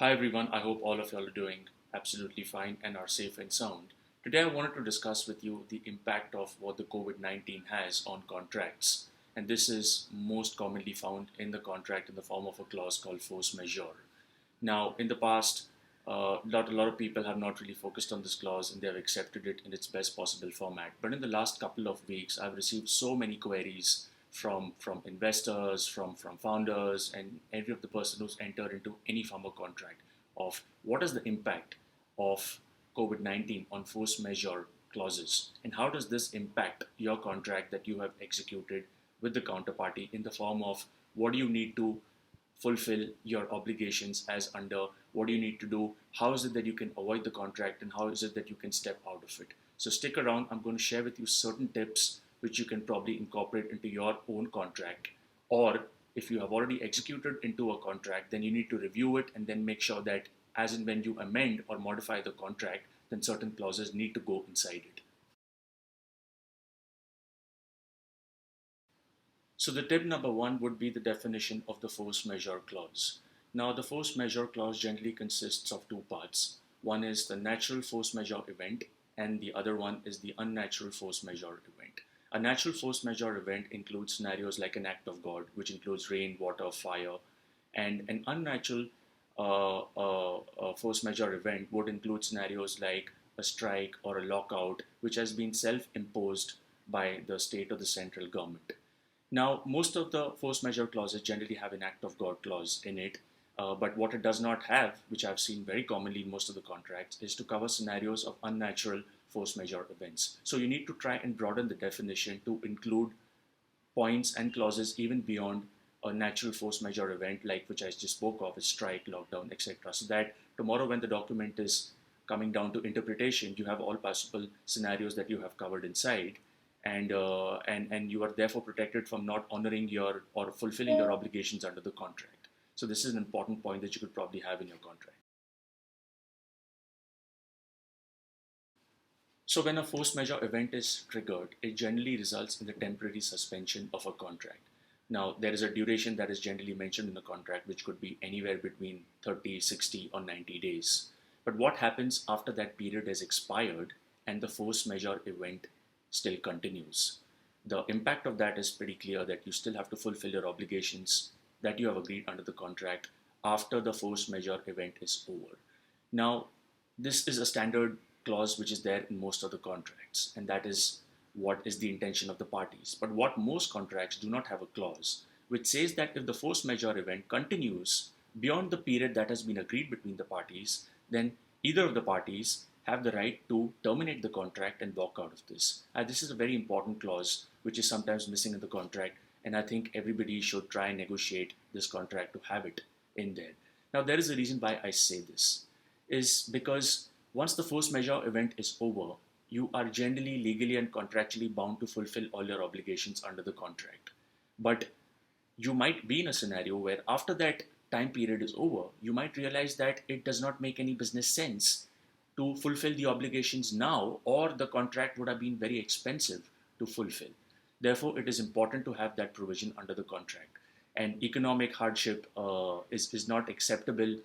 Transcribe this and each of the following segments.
Hi everyone, I hope all of y'all are doing absolutely fine and are safe and sound. Today I wanted to discuss with you the impact of what the COVID-19 has on contracts. And this is most commonly found in the contract in the form of a clause called force majeure. Now, in the past, a lot of people have not really focused on this clause and they have accepted it in its best possible format. But in the last couple of weeks, I've received so many queries from investors, from founders, and every of the person who's entered into any form of contract of what is the impact of COVID-19 on force majeure clauses, and how does this impact your contract that you have executed with the counterparty in the form of what do you need to fulfill your obligations as under, what do you need to do, how is it that you can avoid the contract, and how is it that you can step out of it. So stick around, I'm going to share with you certain tips which you can probably incorporate into your own contract, or if you have already executed into a contract, then you need to review it and then make sure that as and when you amend or modify the contract, then certain clauses need to go inside it. So the tip number one would be the definition of the force majeure clause. Now the force majeure clause generally consists of two parts. One is the natural force majeure event and the other one is the unnatural force majeure event. A natural force majeure event includes scenarios like an act of God, which includes rain, water, fire, and an unnatural force majeure event would include scenarios like a strike or a lockout, which has been self-imposed by the state or the central government. Now, most of the force majeure clauses generally have an act of God clause in it, but what it does not have, which I've seen very commonly in most of the contracts, is to cover scenarios of unnatural force majeure events. So you need to try and broaden the definition to include points and clauses even beyond a natural force majeure event, like which I just spoke of, is strike, lockdown, etc. So that tomorrow when the document is coming down to interpretation, you have all possible scenarios that you have covered inside, and you are therefore protected from not honoring your or fulfilling your obligations under the contract. So this is an important point that you could probably have in your contract. So when a force majeure event is triggered, it generally results in the temporary suspension of a contract. Now, there is a duration that is generally mentioned in the contract, which could be anywhere between 30, 60, or 90 days. But what happens after that period has expired and the force majeure event still continues? The impact of that is pretty clear, that you still have to fulfill your obligations that you have agreed under the contract after the force majeure event is over. Now, this is a standard clause which is there in most of the contracts, and that is what is the intention of the parties. But what most contracts do not have a clause which says that if the force majeure event continues beyond the period that has been agreed between the parties, then either of the parties have the right to terminate the contract and walk out of this. This is a very important clause which is sometimes missing in the contract, and I think everybody should try and negotiate this contract to have it in there. Now, there is a reason why I say this, is because once the force majeure event is over, you are generally legally and contractually bound to fulfill all your obligations under the contract. But you might be in a scenario where after that time period is over, you might realize that it does not make any business sense to fulfill the obligations now, or the contract would have been very expensive to fulfill. Therefore, it is important to have that provision under the contract. And economic hardship is not acceptable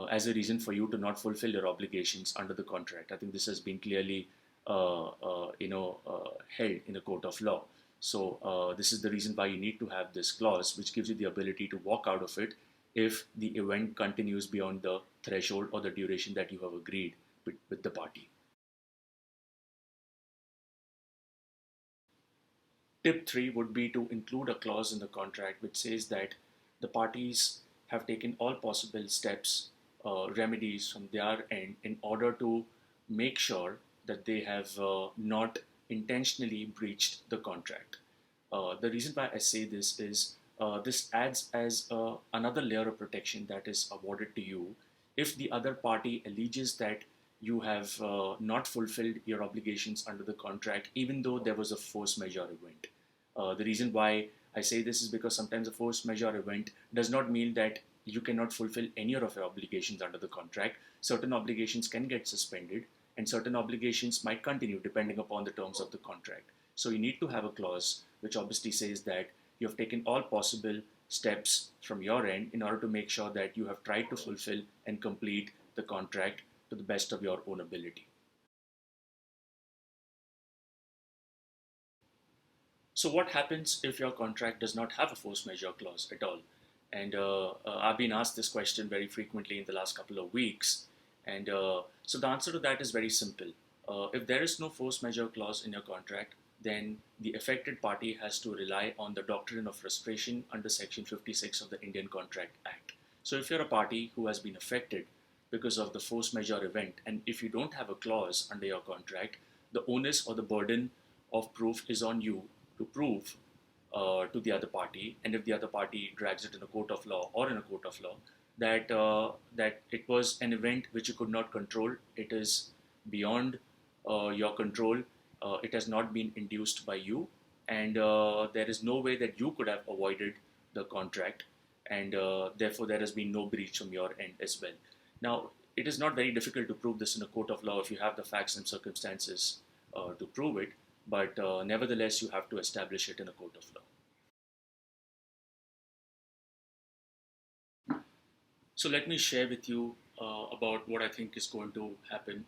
as a reason for you to not fulfill your obligations under the contract. I think this has been clearly held in a court of law. So this is the reason why you need to have this clause, which gives you the ability to walk out of it if the event continues beyond the threshold or the duration that you have agreed with the party. Tip 3 would be to include a clause in the contract which says that the parties have taken all possible steps, remedies from their end in order to make sure that they have not intentionally breached the contract. The reason why I say this is this adds as another layer of protection that is awarded to you if the other party alleges that you have not fulfilled your obligations under the contract, even though there was a force majeure event. The reason why I say this is because sometimes a force majeure event does not mean that you cannot fulfill any of your obligations under the contract. Certain obligations can get suspended and certain obligations might continue depending upon the terms of the contract. So you need to have a clause which obviously says that you have taken all possible steps from your end in order to make sure that you have tried to fulfill and complete the contract to the best of your own ability. So what happens if your contract does not have a force majeure clause at all? And I've been asked this question very frequently in the last couple of weeks. And so the answer to that is very simple. If there is no force majeure clause in your contract, then the affected party has to rely on the doctrine of frustration under Section 56 of the Indian Contract Act. So if you're a party who has been affected because of the force majeure event, and if you don't have a clause under your contract, the onus or the burden of proof is on you to prove to the other party, and if the other party drags it in a court of law or in a court of law, that that it was an event which you could not control, it is beyond your control, it has not been induced by you, and there is no way that you could have avoided the contract, and therefore there has been no breach from your end as well. Now, it is not very difficult to prove this in a court of law if you have the facts and circumstances to prove it, but nevertheless you have to establish it in a court of law. So let me share with you about what I think is going to happen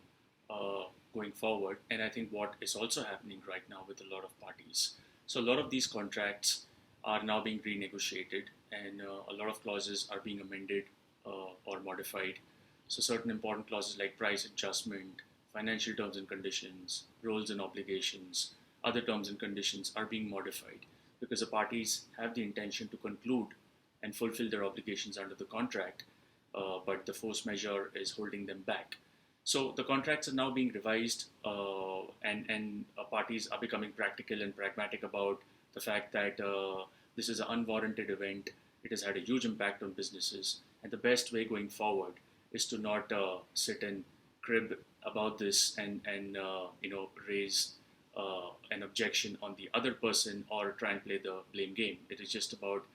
going forward, and I think what is also happening right now with a lot of parties. So a lot of these contracts are now being renegotiated, and a lot of clauses are being amended or modified. So certain important clauses like price adjustment, financial terms and conditions, roles and obligations, other terms and conditions are being modified because the parties have the intention to conclude and fulfill their obligations under the contract, but the force majeure is holding them back. So the contracts are now being revised, and parties are becoming practical and pragmatic about the fact that this is an unwarranted event. It has had a huge impact on businesses, and the best way going forward is to not sit and crib about this and raise an objection on the other person or try and play the blame game. It is just about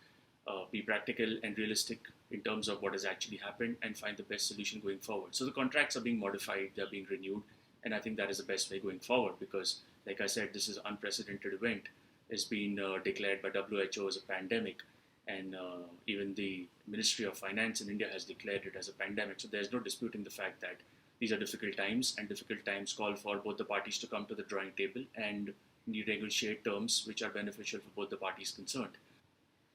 be practical and realistic in terms of what has actually happened and find the best solution going forward. So the contracts are being modified, they're being renewed, and I think that is the best way going forward because, like I said, this is an unprecedented event. It's been declared by WHO as a pandemic, and even the Ministry of Finance in India has declared it as a pandemic. So there's no disputing the fact that these are difficult times, and difficult times call for both the parties to come to the drawing table and negotiate terms which are beneficial for both the parties concerned.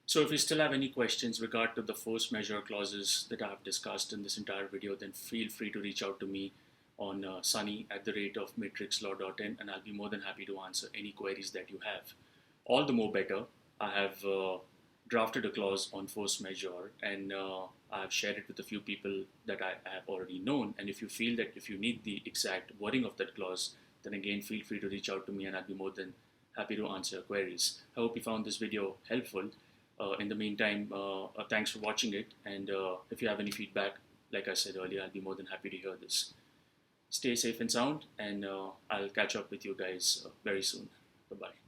So if you still have any questions regard to the force majeure clauses that I have discussed in this entire video, then feel free to reach out to me on sunny@matrixlaw.in, and I'll be more than happy to answer any queries that you have. All the more better, I have drafted a clause on force majeure, and I have shared it with a few people that I have already known. And if you feel that if you need the exact wording of that clause, then again feel free to reach out to me, and I'll be more than happy to answer your queries. I hope you found this video helpful. In the meantime, thanks for watching it, and if you have any feedback, like I said earlier, I'll be more than happy to hear this. Stay safe and sound, and I'll catch up with you guys very soon. Bye-bye.